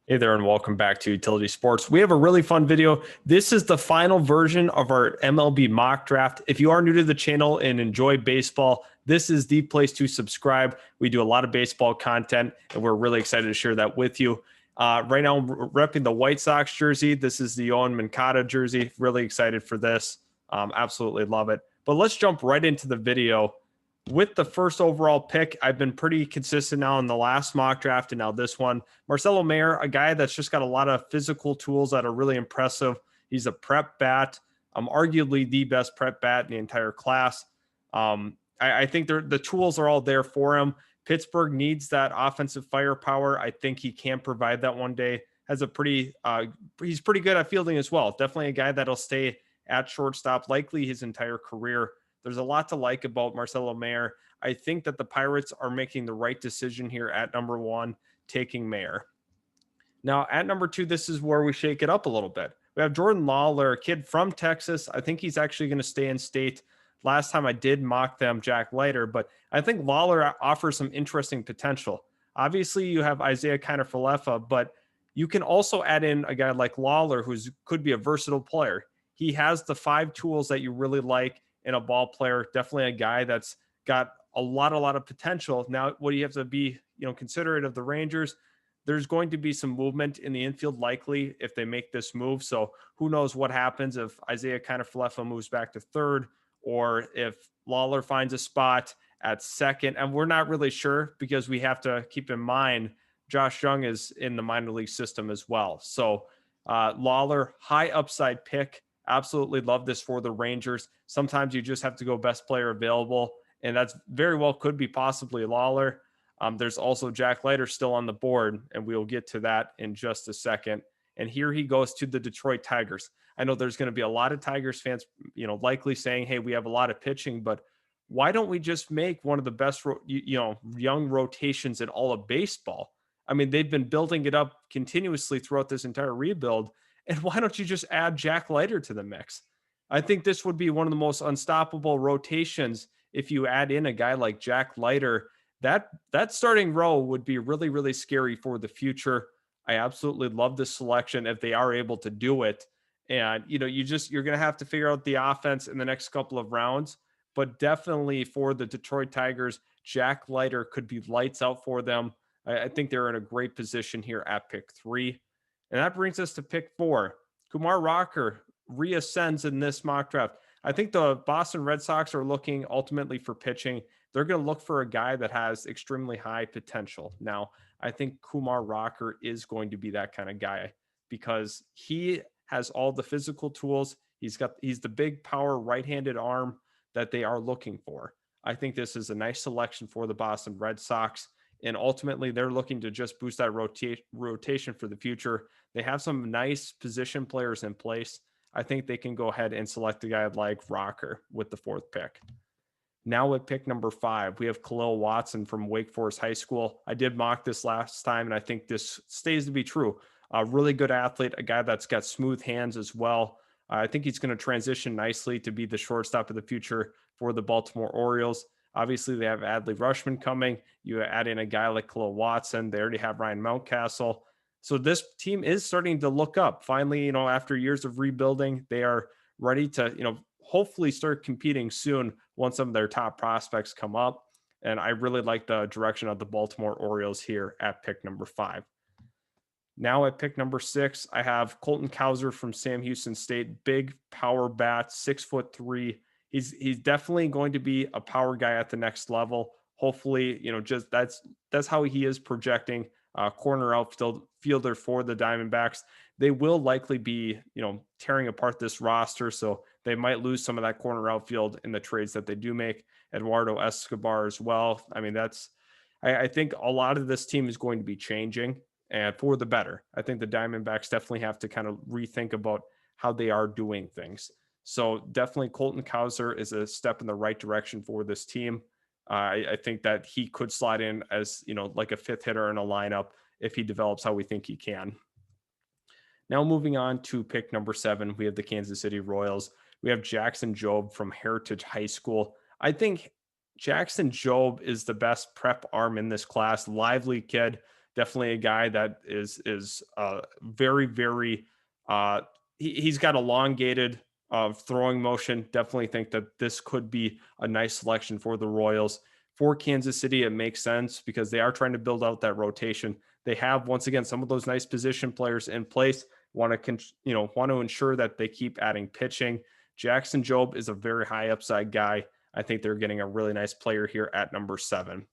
Hey there, and welcome back to Utility Sports. We have a really fun video. This is the final version of our MLB mock draft. If you are new to the channel and enjoy baseball, this is the place to subscribe. We do a lot of baseball content, and we're really excited to share that with you. Right now, I'm repping the White Sox jersey. This is the Yoan Moncada jersey. Really excited for this. Absolutely love it. But let's jump right into the video. With the first overall pick, I've been pretty consistent now in the last mock draft and now this one. Marcelo Mayer, a guy that's just got a lot of physical tools that are really impressive. He's a prep bat. Arguably the best prep bat in the entire class. I think the tools are all there for him. Pittsburgh needs that offensive firepower. I think he can provide that one day. Has a he's pretty good at fielding as well. Definitely a guy that'll stay at shortstop likely his entire career. There's a lot to like about Marcelo Mayer. I think that the Pirates are making the right decision here at number one, taking Mayer. Now, at number two, this is where we shake it up a little bit. We have Jordan Lawler, a kid from Texas. I think he's actually going to stay in state. Last time I did mock them, Jack Leiter, but I think Lawler offers some interesting potential. Obviously, you have Isaiah Kiner-Falefa, but you can also add in a guy like Lawler, who could be a versatile player. He has the 5 tools that you really like in a ball player. Definitely a guy that's got a lot of potential. Now, what do you have to be, considerate of the Rangers? There's going to be some movement in the infield likely if they make this move. So who knows what happens if Isaiah Kiner-Falefa moves back to third or if Lawler finds a spot at second. And we're not really sure because we have to keep in mind Josh Jung is in the minor league system as well. So Lawler, high upside pick. Absolutely love this for the Rangers. Sometimes you just have to go best player available, and that's very well could be possibly Lawler. There's also Jack Leiter still on the board, and we'll get to that in just a second. And here he goes to the Detroit Tigers. I know there's going to be a lot of Tigers fans, likely saying, hey, we have a lot of pitching, but why don't we just make one of the best, young rotations in all of baseball? I mean, they've been building it up continuously throughout this entire rebuild. And why don't you just add Jack Leiter to the mix? I think this would be one of the most unstoppable rotations if you add in a guy like Jack Leiter. That starting row would be really, really scary for the future. I absolutely love this selection if they are able to do it. And, you're going to have to figure out the offense in the next couple of rounds. But definitely for the Detroit Tigers, Jack Leiter could be lights out for them. I think they're in a great position here at pick 3. And that brings us to pick 4. Kumar Rocker reascends in this mock draft. I think the Boston Red Sox are looking ultimately for pitching. They're going to look for a guy that has extremely high potential. Now, I think Kumar Rocker is going to be that kind of guy because he has all the physical tools. He's the big power right-handed arm that they are looking for. I think this is a nice selection for the Boston Red Sox. And ultimately, they're looking to just boost that rotation for the future. They have some nice position players in place. I think they can go ahead and select a guy like Rocker with the 4th pick. Now at pick number 5, we have Khalil Watson from Wake Forest High School. I did mock this last time, and I think this stays to be true. A really good athlete, a guy that's got smooth hands as well. I think he's going to transition nicely to be the shortstop of the future for the Baltimore Orioles. Obviously, they have Adley Rutschman coming. You add in a guy like Khalil Watson. They already have Ryan Mountcastle. So this team is starting to look up. Finally, after years of rebuilding, they are ready to, hopefully start competing soon once some of their top prospects come up. And I really like the direction of the Baltimore Orioles here at pick number 5. Now at pick number 6, I have Colton Cowser from Sam Houston State. Big power bat, 6'3". He's definitely going to be a power guy at the next level. Hopefully, just that's how he is projecting. Corner outfielder for the Diamondbacks. They will likely be, tearing apart this roster, so they might lose some of that corner outfield in the trades that they do make. Eduardo Escobar as well. I mean, I think a lot of this team is going to be changing, and for the better. I think the Diamondbacks definitely have to kind of rethink about how they are doing things. So definitely Colton Cowser is a step in the right direction for this team. I think that he could slide in as, like a 5th hitter in a lineup if he develops how we think he can. Now moving on to pick number 7, we have the Kansas City Royals. We have Jackson Jobe from Heritage High School. I think Jackson Jobe is the best prep arm in this class. Lively kid, Definitely a guy that is very, very, he's got elongated throwing motion. Definitely think that this could be a nice selection for the Royals. For Kansas City, it makes sense because they are trying to build out that rotation. They have, once again, some of those nice position players in place. Want to ensure that they keep adding pitching. Jackson Jobe is a very high upside guy. I think they're getting a really nice player here at number 7.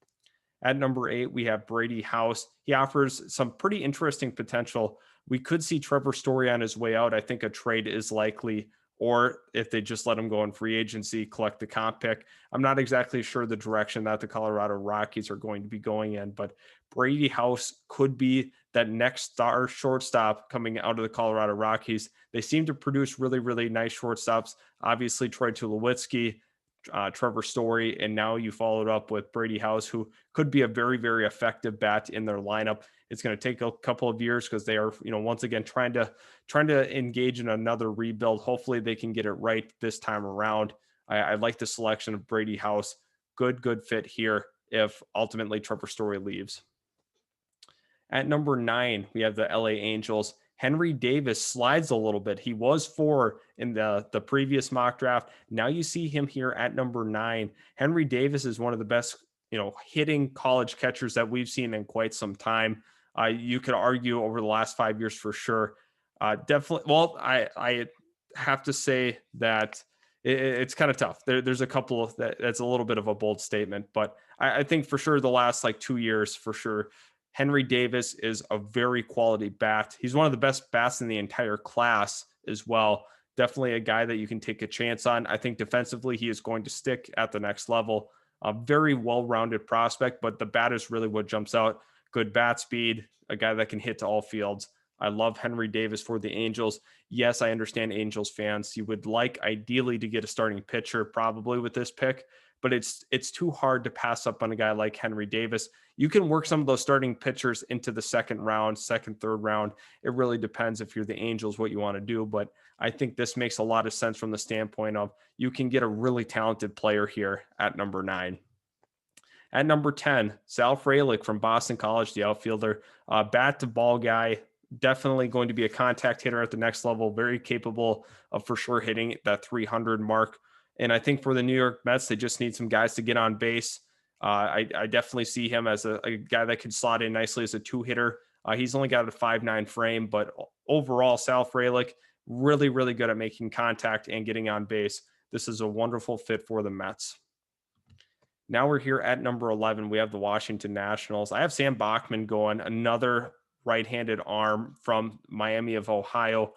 At number 8, we have Brady House. He offers some pretty interesting potential. We could see Trevor Story on his way out. I think a trade is likely, or if they just let him go in free agency, collect the comp pick. I'm not exactly sure the direction that the Colorado Rockies are going to be going in, but Brady House could be that next star shortstop coming out of the Colorado Rockies. They seem to produce really, really nice shortstops. Obviously, Troy Tulowitzki, Trevor Story, and now you followed up with Brady House, who could be a very, very effective bat in their lineup. It's going to take a couple of years because they are, once again, trying to engage in another rebuild. Hopefully they can get it right this time around. I like the selection of Brady House. Good fit here if ultimately Trevor Story leaves. At number 9, we have the LA Angels. Henry Davis slides a little bit. He was 4 in the previous mock draft. Now you see him here at number 9. Henry Davis is one of the best, hitting college catchers that we've seen in quite some time. You could argue over the last 5 years for sure. Definitely. Well, I have to say that it's kind of tough. There's a couple of that's a little bit of a bold statement, but I think for sure the last 2 years for sure, Henry Davis is a very quality bat. He's one of the best bats in the entire class as well. Definitely a guy that you can take a chance on. I think defensively, he is going to stick at the next level. A very well-rounded prospect, but the bat is really what jumps out. Good bat speed, a guy that can hit to all fields. I love Henry Davis for the Angels. Yes, I understand Angels fans. You would like ideally to get a starting pitcher probably with this pick, but it's too hard to pass up on a guy like Henry Davis. You can work some of those starting pitchers into the second, third round. It really depends if you're the Angels, what you want to do. But I think this makes a lot of sense from the standpoint of you can get a really talented player here at number 9. At number 10, Sal Frelick from Boston College, the outfielder, bat to ball guy, definitely going to be a contact hitter at the next level, very capable of for sure hitting that 300 mark. And I think for the New York Mets, they just need some guys to get on base. I definitely see him as a guy that could slot in nicely as a 2-hitter. He's only got a 5'9" frame, but overall, Sal Frelick, really, really good at making contact and getting on base. This is a wonderful fit for the Mets. Now we're here at number 11. We have the Washington Nationals. I have Sam Bachman going, another right-handed arm from Miami of Ohio.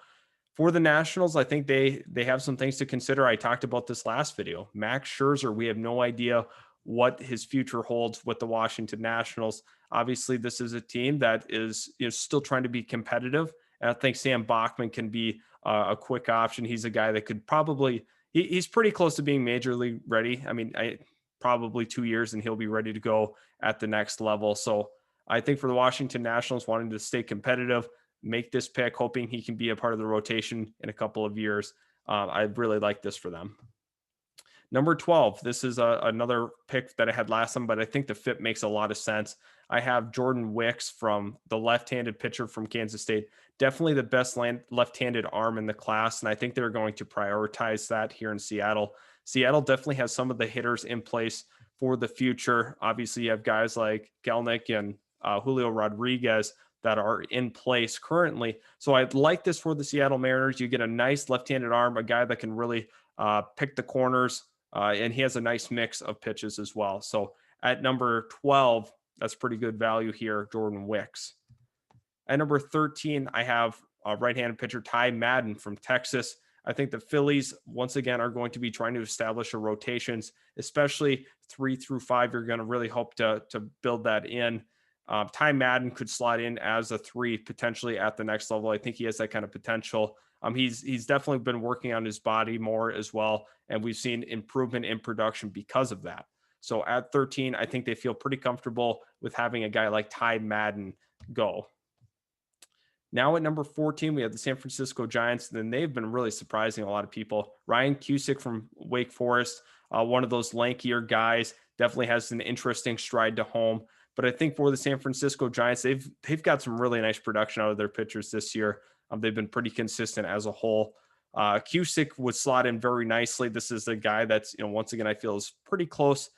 For the Nationals, I think they have some things to consider. I talked about this last video. Max Scherzer, we have no idea what his future holds with the Washington Nationals. Obviously, this is a team that is still trying to be competitive, and I think Sam Bachman can be a quick option. He's a guy that could probably he's pretty close to being major league ready. I mean, probably 2 years and he'll be ready to go at the next level. So I think for the Washington Nationals, wanting to stay competitive, make this pick, hoping he can be a part of the rotation in a couple of years. I really like this for them. Number 12, this is another pick that I had last time, but I think the fit makes a lot of sense. I have Jordan Wicks from the left-handed pitcher from Kansas State. Definitely the best left-handed arm in the class, and I think they're going to prioritize that here in Seattle. Seattle definitely has some of the hitters in place for the future. Obviously, you have guys like Kelnick and Julio Rodriguez that are in place currently. So I'd like this for the Seattle Mariners. You get a nice left-handed arm, a guy that can really pick the corners, and he has a nice mix of pitches as well. So at number 12, that's pretty good value here, Jordan Wicks. At number 13, I have right-handed pitcher Ty Madden from Texas. I think the Phillies, once again, are going to be trying to establish a rotations, especially 3 through 5. You're going to really hope to build that in. Ty Madden could slot in as a 3 potentially at the next level. I think he has that kind of potential. He's definitely been working on his body more as well, and we've seen improvement in production because of that. So at 13, I think they feel pretty comfortable with having a guy like Ty Madden go. Now at number 14, we have the San Francisco Giants. And then they've been really surprising a lot of people. Ryan Cusick from Wake Forest, one of those lankier guys, definitely has an interesting stride to home. But I think for the San Francisco Giants, they've got some really nice production out of their pitchers this year. They've been pretty consistent as a whole. Cusick would slot in very nicely. This is a guy that's, once again, I feel is pretty close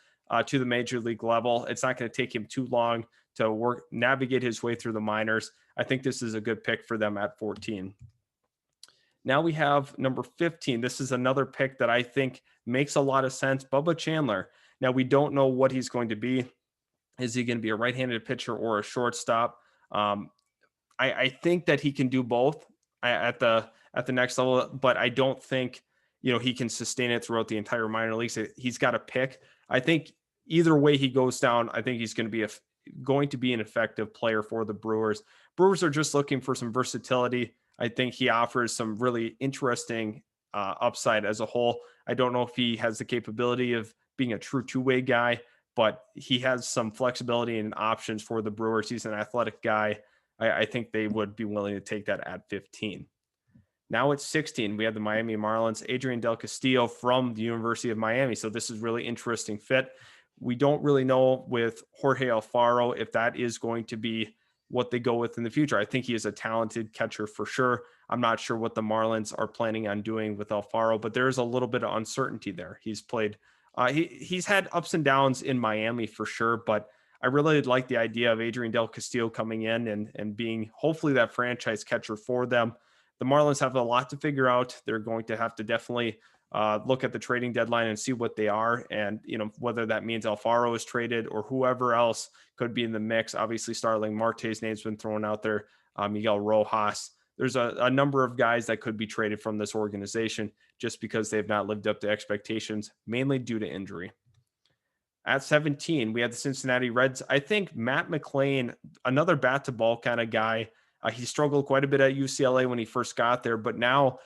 to the major league level. It's not going to take him too long to navigate his way through the minors. I think this is a good pick for them at 14. Now we have number 15. This is another pick that I think makes a lot of sense. Bubba Chandler. Now we don't know what he's going to be. Is he going to be a right-handed pitcher or a shortstop? I think that he can do both at the next level, but I don't think he can sustain it throughout the entire minor leagues. He's got to pick. I think either way he goes down, I think he's going to be an effective player for the Brewers. Brewers are just looking for some versatility. I think he offers some really interesting upside as a whole. I don't know if he has the capability of being a true two-way guy, but he has some flexibility and options for the Brewers. He's an athletic guy. I think they would be willing to take that at 15. Now at 16, we have the Miami Marlins, Adrian Del Castillo from the University of Miami. So this is really interesting fit. We don't really know with Jorge Alfaro if that is going to be what they go with in the future. I think he is a talented catcher for sure. I'm not sure what the Marlins are planning on doing with Alfaro, but there is a little bit of uncertainty there. He's played, he's had ups and downs in Miami for sure, but I really like the idea of Adrian Del Castillo coming in and being hopefully that franchise catcher for them. The Marlins have a lot to figure out. They're going to have to definitely look at the trading deadline and see what they are. And, whether that means Alfaro is traded or whoever else could be in the mix. Obviously, Starling Marte's name's been thrown out there. Miguel Rojas. There's a number of guys that could be traded from this organization just because they've not lived up to expectations, mainly due to injury. At 17, we have the Cincinnati Reds. I think Matt McLain, another bat to ball kind of guy. He struggled quite a bit at UCLA when he first got there, but now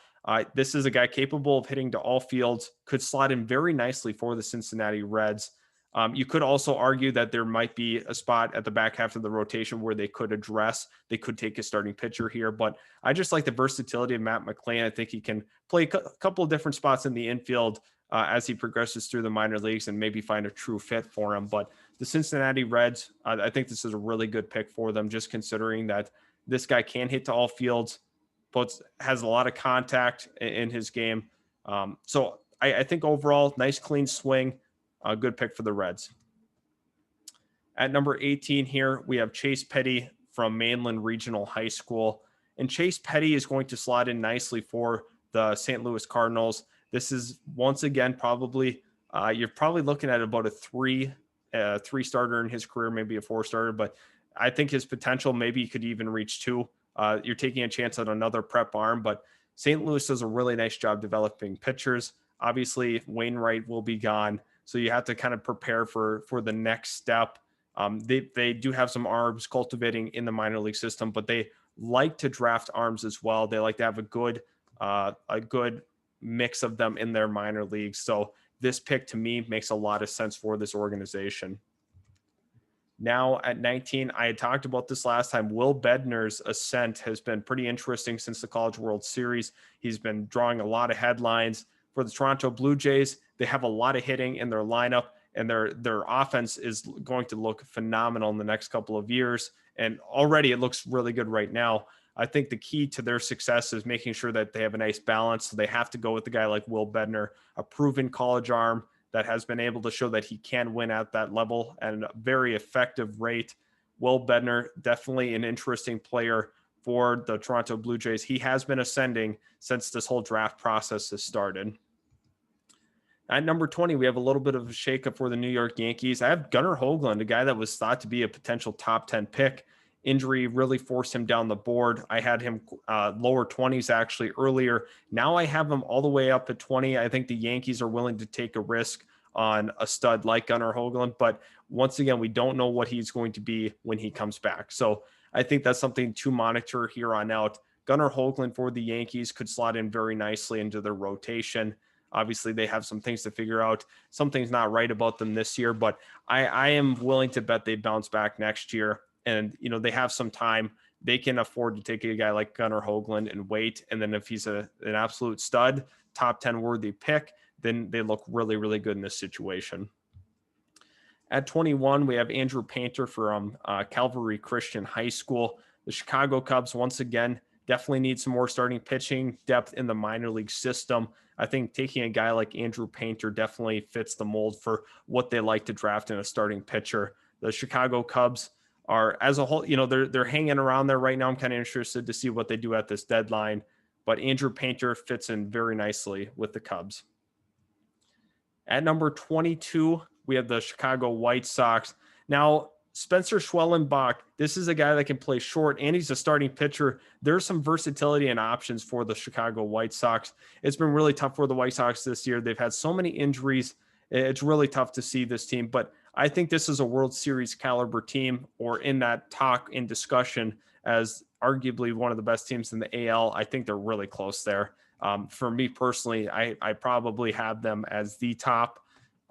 this is a guy capable of hitting to all fields, could slot in very nicely for the Cincinnati Reds. You could also argue that there might be a spot at the back half of the rotation where they could take a starting pitcher here, but I just like the versatility of Matt McLain. I think he can play a couple of different spots in the infield as he progresses through the minor leagues and maybe find a true fit for him. But the Cincinnati Reds, I think this is a really good pick for them, just considering that this guy can hit to all fields, but has a lot of contact in his game. So I think overall, nice clean swing, a good pick for the Reds. At number 18 here, we have Chase Petty from Mainland Regional High School. And Chase Petty is going to slot in nicely for the St. Louis Cardinals. This is once again, you're probably looking at about a three starter in his career, maybe a 4 starter, but I think his potential, maybe he could even reach 2. You're taking a chance on another prep arm, but St. Louis does a really nice job developing pitchers. Obviously, Wainwright will be gone, so you have to kind of prepare for the next step. They do have some arms cultivating in the minor league system, but they like to draft arms as well. They like to have a good mix of them in their minor leagues. So this pick to me makes a lot of sense for this organization. Now at 19, I had talked about this last time. Will Bednar's ascent has been pretty interesting since the College World Series. He's been drawing a lot of headlines for the Toronto Blue Jays. They have a lot of hitting in their lineup, and their offense is going to look phenomenal in the next couple of years. And already it looks really good right now. I think the key to their success is making sure that they have a nice balance. So they have to go with a guy like Will Bednar, a proven college arm that has been able to show that he can win at that level at a very effective rate. Will Bednar, definitely an interesting player for the Toronto Blue Jays. He has been ascending since this whole draft process has started. At number 20, we have a little bit of a shakeup for the New York Yankees. I have Gunnar Hoglund, a guy that was thought to be a potential top 10 pick. Injury really forced him down the board. I had him lower 20s actually earlier. Now I have him all the way up at 20. I think the Yankees are willing to take a risk on a stud like Gunnar Hoglund, but once again, we don't know what he's going to be when he comes back. So I think that's something to monitor here on out. Gunnar Hoglund for the Yankees could slot in very nicely into their rotation. Obviously, they have some things to figure out. Something's not right about them this year, but I am willing to bet they bounce back next year. And, they have some time. They can afford to take a guy like Gunnar Hoglund and wait. And then if he's an absolute stud, top 10 worthy pick, then they look really, really good in this situation. At 21, we have Andrew Painter from Calvary Christian High School. The Chicago Cubs, once again, definitely need some more starting pitching depth in the minor league system. I think taking a guy like Andrew Painter definitely fits the mold for what they like to draft in a starting pitcher. The Chicago Cubs are, as a whole, they're hanging around there right now. I'm kind of interested to see what they do at this deadline, but Andrew Painter fits in very nicely with the Cubs. At number 22, we have the Chicago White Sox. Now, Spencer Schwellenbach, this is a guy that can play short, and he's a starting pitcher. There's some versatility and options for the Chicago White Sox. It's been really tough for the White Sox this year. They've had so many injuries. It's really tough to see this team, but I think this is a World Series caliber team, or in that talk in discussion as arguably one of the best teams in the AL. I think they're really close there. For me personally, I probably have them as the top.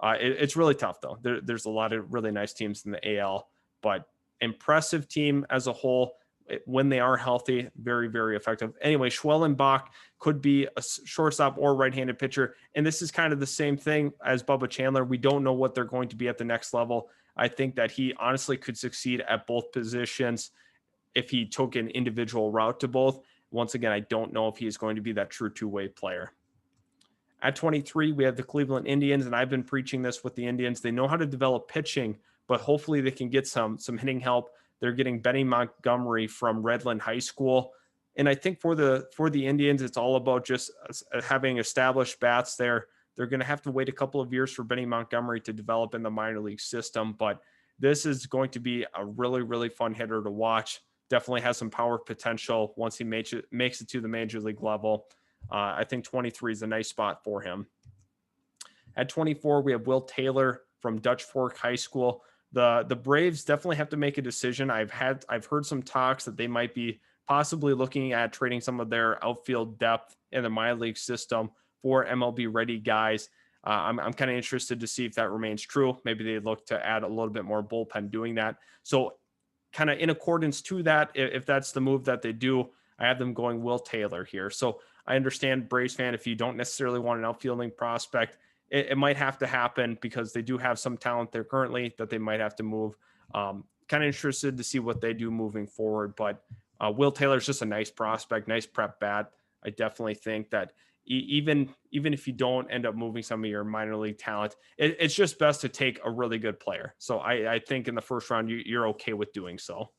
It's really tough, though. There's a lot of really nice teams in the AL, but impressive team as a whole. When they are healthy, very, very effective. Anyway, Schwellenbach could be a shortstop or right-handed pitcher, and this is kind of the same thing as Bubba Chandler. We don't know what they're going to be at the next level. I think that he honestly could succeed at both positions if he took an individual route to both. Once again, I don't know if he's going to be that true two-way player. At 23, we have the Cleveland Indians, and I've been preaching this with the Indians. They know how to develop pitching, but hopefully they can get some hitting help. They're getting Benny Montgomery from Redland High School. And I think for the Indians, it's all about just having established bats there. They're going to have to wait a couple of years for Benny Montgomery to develop in the minor league system, but this is going to be a really, really fun hitter to watch. Definitely has some power potential once he makes it to the major league level. I think 23 is a nice spot for him. At 24, we have Will Taylor from Dutch Fork High School. The Braves definitely have to make a decision. I've heard some talks that they might be possibly looking at trading some of their outfield depth in the minor league system for MLB ready guys. I'm kind of interested to see if that remains true. Maybe they look to add a little bit more bullpen doing that. So kind of in accordance to that, if that's the move that they do, I have them going Will Taylor here. So I understand, Braves fan, if you don't necessarily want an outfielding prospect, it might have to happen because they do have some talent there currently that they might have to move. Kind of interested to see what they do moving forward. But Will Taylor's just a nice prospect, nice prep bat. I definitely think that even if you don't end up moving some of your minor league talent, it's just best to take a really good player. So I think in the first round, you're okay with doing so.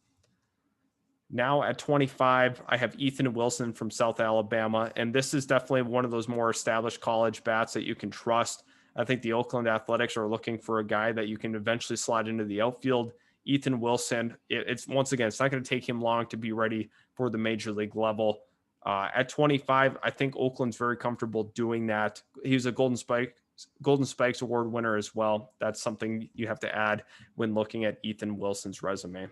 Now at 25, I have Ethan Wilson from South Alabama, and this is definitely one of those more established college bats that you can trust. I think the Oakland Athletics are looking for a guy that you can eventually slide into the outfield. Ethan Wilson, it's once again, it's not going to take him long to be ready for the major league level. At 25, I think Oakland's very comfortable doing that. He was a Golden Spikes Award winner as well. That's something you have to add when looking at Ethan Wilson's resume.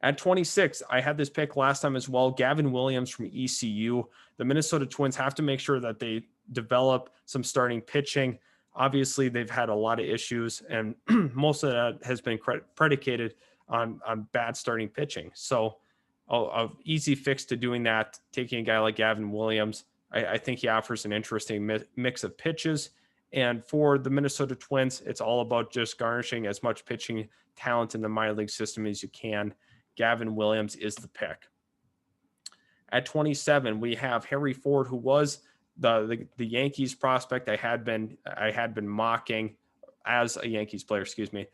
At 26, I had this pick last time as well, Gavin Williams from ECU. The Minnesota Twins have to make sure that they develop some starting pitching. Obviously, they've had a lot of issues, and most of that has been predicated on bad starting pitching. So an easy fix to doing that, taking a guy like Gavin Williams, I think he offers an interesting mix of pitches. And for the Minnesota Twins, it's all about just garnishing as much pitching talent in the minor league system as you can. Gavin Williams is the pick. At 27, we have Harry Ford, who was the Yankees prospect I had been mocking as a Yankees player, excuse me.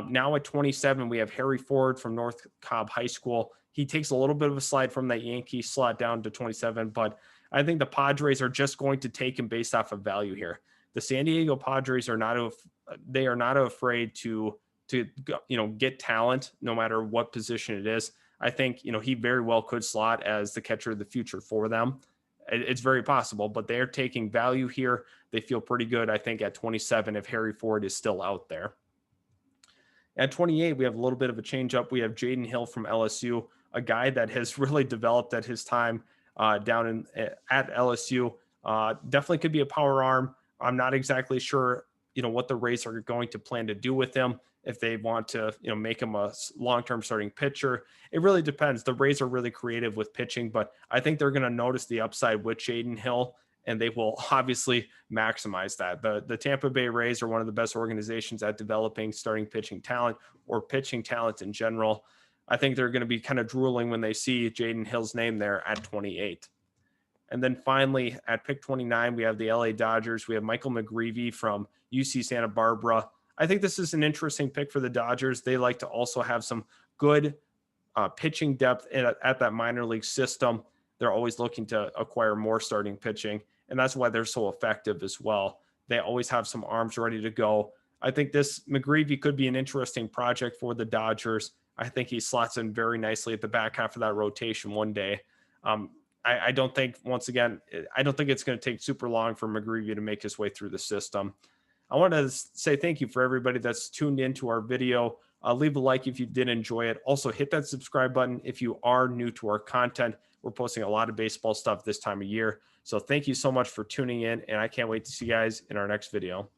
Now at 27, we have Harry Ford from North Cobb High School. He takes a little bit of a slide from that Yankee slot down to 27, but I think the Padres are just going to take him based off of value here. The San Diego Padres are not afraid to get talent no matter what position it is. I think, he very well could slot as the catcher of the future for them. It's very possible, but they're taking value here. They feel pretty good, I think, at 27 if Harry Ford is still out there. At 28, we have a little bit of a change up. We have Jayden Hill from LSU, a guy that has really developed at his time down at LSU. Definitely could be a power arm. I'm not exactly sure, what the Rays are going to plan to do with him. If they want to, make him a long-term starting pitcher, it really depends. The Rays are really creative with pitching, but I think they're going to notice the upside with Jayden Hill and they will obviously maximize that. The Tampa Bay Rays are one of the best organizations at developing starting pitching talent or pitching talent in general. I think they're going to be kind of drooling when they see Jayden Hill's name there at 28. And then finally, at pick 29, we have the LA Dodgers. We have Michael McGreevy from UC Santa Barbara. I think this is an interesting pick for the Dodgers. They like to also have some good pitching depth at that minor league system. They're always looking to acquire more starting pitching, and that's why they're so effective as well. They always have some arms ready to go. I think this McGreevy could be an interesting project for the Dodgers. I think he slots in very nicely at the back half of that rotation one day. I don't think, once again, I don't think it's going to take super long for McGreevy to make his way through the system. I want to say thank you for everybody that's tuned into our video. Leave a like if you did enjoy it. Also, hit that subscribe button if you are new to our content. We're posting a lot of baseball stuff this time of year. So thank you so much for tuning in, and I can't wait to see you guys in our next video.